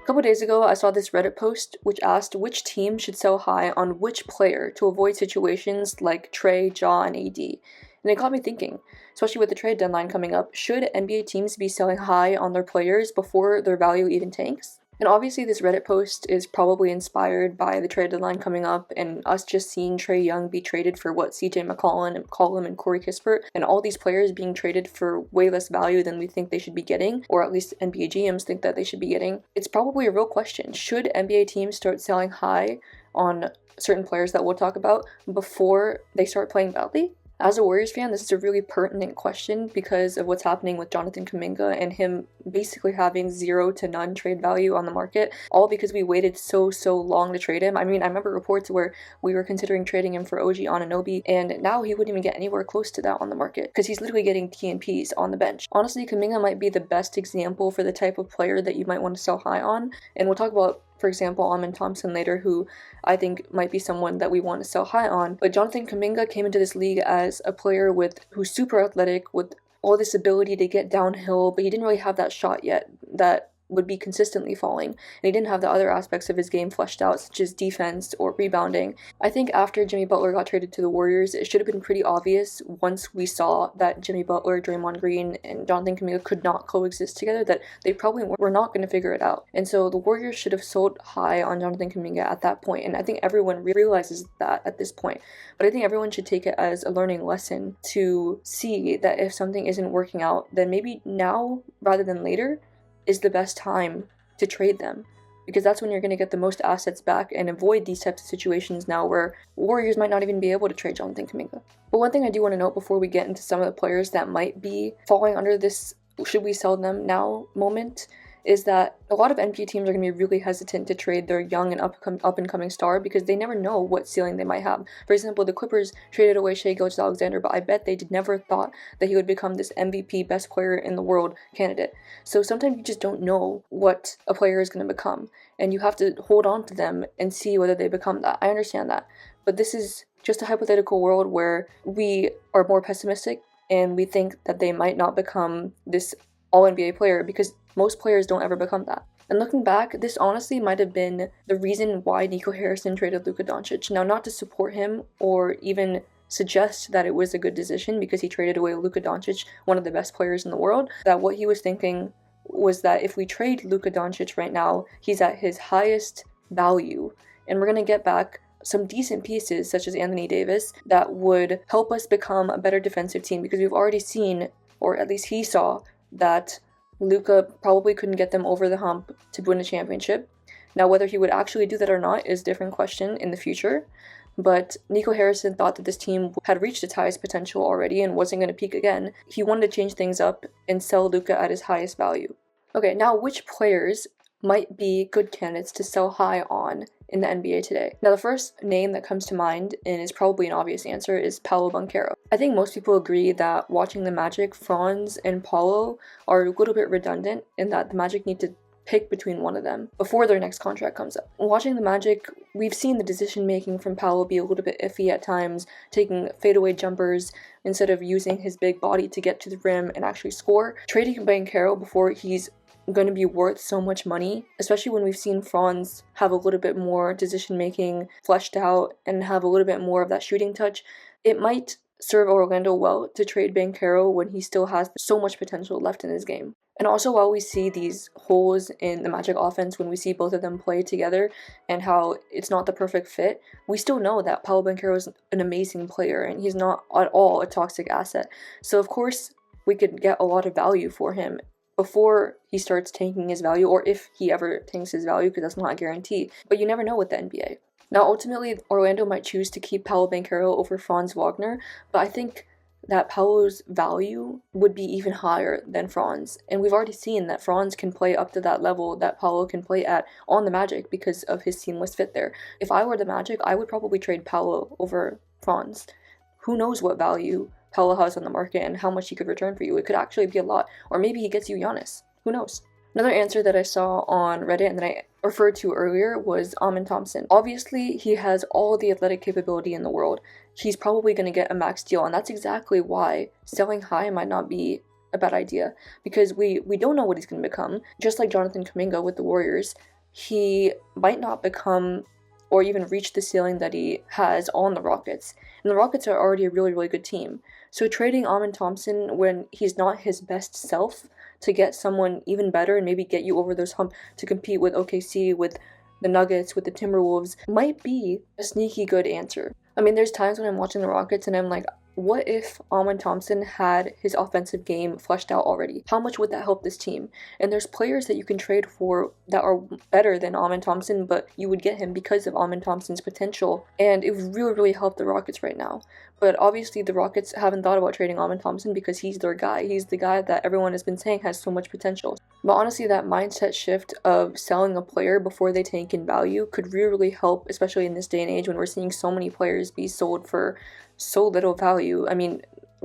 A couple days ago, I saw this Reddit post which asked which team should sell high on which player to avoid situations like Trey, Ja, and AD. And it got me thinking, especially with the trade deadline coming up, should NBA teams be selling high on their players before their value even tanks? And obviously, this Reddit post is probably inspired by the trade deadline coming up and us just seeing Trae Young be traded for CJ McCollum and Corey Kispert, and all these players being traded for way less value than we think they should be getting, or at least NBA GMs think that they should be getting. It's probably a real question. Should NBA teams start selling high on certain players that we'll talk about before they start playing badly? As a Warriors fan, this is a really pertinent question because of what's happening with Jonathan Kuminga and him basically having 0 to none trade value on the market, all because we waited so long to trade him. I mean, I remember reports where we were considering trading him for OG Anunoby, and now he wouldn't even get anywhere close to that on the market because he's literally getting TNPs on the bench. Honestly, Kuminga might be the best example for the type of player that you might want to sell high on, and we'll talk about, for example, Amen Thompson later, who I think might be someone that we want to sell high on. But Jonathan Kuminga came into this league as a player who's super athletic, with all this ability to get downhill, but he didn't really have that shot yet that would be consistently falling, and he didn't have the other aspects of his game fleshed out, such as defense or rebounding. I think after Jimmy Butler got traded to the Warriors, it should have been pretty obvious once we saw that Jimmy Butler, Draymond Green, and Jonathan Kuminga could not coexist together, that they probably were not going to figure it out. And so the Warriors should have sold high on Jonathan Kuminga at that point, and I think everyone realizes that at this point. But I think everyone should take it as a learning lesson to see that if something isn't working out, then maybe now rather than later is the best time to trade them, because that's when you're going to get the most assets back and avoid these types of situations now where Warriors might not even be able to trade Jonathan Kuminga. But one thing I do want to note before we get into some of the players that might be falling under this should we sell them now moment is that a lot of NBA teams are going to be really hesitant to trade their young and up-and-coming star because they never know what ceiling they might have. For example, the Clippers traded away Shai Gilgeous-Alexander, but I bet they never thought that he would become this MVP, best player in the world candidate. So sometimes you just don't know what a player is going to become, and you have to hold on to them and see whether they become that. I understand that, but this is just a hypothetical world where we are more pessimistic and we think that they might not become this all-NBA player because most players don't ever become that. And looking back, this honestly might have been the reason why Nico Harrison traded Luka Doncic. Now, not to support him or even suggest that it was a good decision because he traded away Luka Doncic, one of the best players in the world, that what he was thinking was that if we trade Luka Doncic right now, he's at his highest value, and we're going to get back some decent pieces such as Anthony Davis that would help us become a better defensive team, because we've already seen, or at least he saw, that Luka probably couldn't get them over the hump to win a championship. Now, whether he would actually do that or not is a different question in the future, but Nico Harrison thought that this team had reached its highest potential already and wasn't going to peak again. He wanted to change things up and sell Luka at his highest value. Okay, now which players might be good candidates to sell high on in the NBA today? Now, the first name that comes to mind, and is probably an obvious answer, is Paolo Banchero. I think most people agree that watching the Magic, Franz and Paolo are a little bit redundant in that the Magic need to pick between one of them before their next contract comes up. Watching the Magic, we've seen the decision making from Paolo be a little bit iffy at times, taking fadeaway jumpers instead of using his big body to get to the rim and actually score. Trading Banchero before he's going to be worth so much money, especially when we've seen Franz have a little bit more decision making fleshed out and have a little bit more of that shooting touch, it might serve Orlando well to trade Banchero when he still has so much potential left in his game. And also, while we see these holes in the Magic offense when we see both of them play together and how it's not the perfect fit, we still know that Paolo Banchero is an amazing player and he's not at all a toxic asset. So of course we could get a lot of value for him before he starts tanking his value, or if he ever tanks his value, because that's not a guarantee. But you never know with the NBA. Now, ultimately, Orlando might choose to keep Paolo Banchero over Franz Wagner, but I think that Paolo's value would be even higher than Franz. And we've already seen that Franz can play up to that level that Paolo can play at on the Magic because of his seamless fit there. If I were the Magic, I would probably trade Paolo over Franz. Who knows what value Paolo has on the market and how much he could return for you. It could actually be a lot. Or maybe he gets you Giannis. Who knows? Another answer that I saw on Reddit and that I referred to earlier was Amen Thompson. Obviously, he has all the athletic capability in the world. He's probably going to get a max deal, and that's exactly why selling high might not be a bad idea, because we don't know what he's going to become. Just like Jonathan Kuminga with the Warriors, he might not become or even reach the ceiling that he has on the Rockets. And the Rockets are already a really, really good team. So trading Amen Thompson when he's not his best self to get someone even better and maybe get you over those hump to compete with OKC, with the Nuggets, with the Timberwolves, might be a sneaky good answer. I mean, there's times when I'm watching the Rockets and I'm like, what if Amen Thompson had his offensive game fleshed out already? How much would that help this team? And there's players that you can trade for that are better than Amen Thompson, but you would get him because of Amen Thompson's potential. And it would really, really help the Rockets right now. But obviously the Rockets haven't thought about trading Amen Thompson because he's their guy. He's the guy that everyone has been saying has so much potential. But honestly, that mindset shift of selling a player before they tank in value could really, really help, especially in this day and age when we're seeing so many players be sold for so little value. I mean,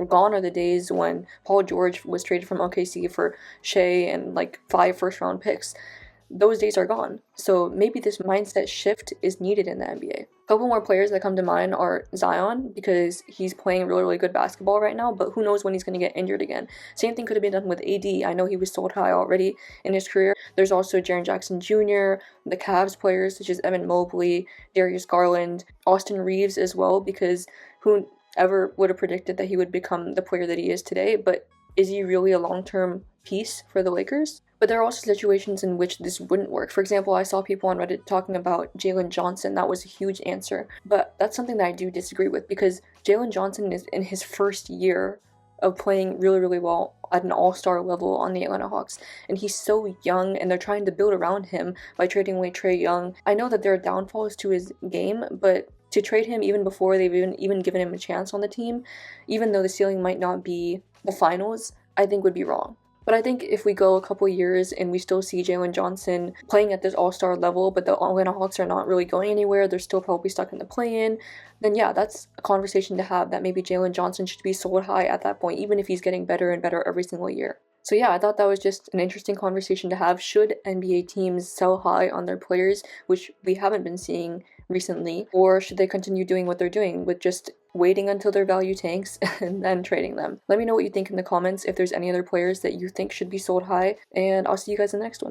gone are the days when Paul George was traded from OKC for Shea and like 5 first-round picks. Those days are gone. So maybe this mindset shift is needed in the NBA. A couple more players that come to mind are Zion, because he's playing really, really good basketball right now, but who knows when he's going to get injured again. Same thing could have been done with AD. I know he was sold high already in his career. There's also Jaren Jackson Jr., the Cavs players such as Evan Mobley, Darius Garland, Austin Reeves as well, because who ever would have predicted that he would become the player that he is today, but is he really a long-term piece for the Lakers? But there are also situations in which this wouldn't work. For example, I saw people on Reddit talking about Jalen Johnson. That was a huge answer. But that's something that I do disagree with, because Jalen Johnson is in his first year of playing really, really well at an all-star level on the Atlanta Hawks. And he's so young, and they're trying to build around him by trading away Trae Young. I know that there are downfalls to his game, but to trade him even before they've even given him a chance on the team, even though the ceiling might not be the finals, I think would be wrong. But I think if we go a couple years and we still see Jalen Johnson playing at this all-star level, but the Atlanta Hawks are not really going anywhere, they're still probably stuck in the play-in, then yeah, that's a conversation to have, that maybe Jalen Johnson should be sold high at that point, even if he's getting better and better every single year. So yeah, I thought that was just an interesting conversation to have. Should NBA teams sell high on their players, which we haven't been seeing recently, or should they continue doing what they're doing with just waiting until their value tanks and then trading them? Let me know what you think in the comments, if there's any other players that you think should be sold high, and I'll see you guys in the next one.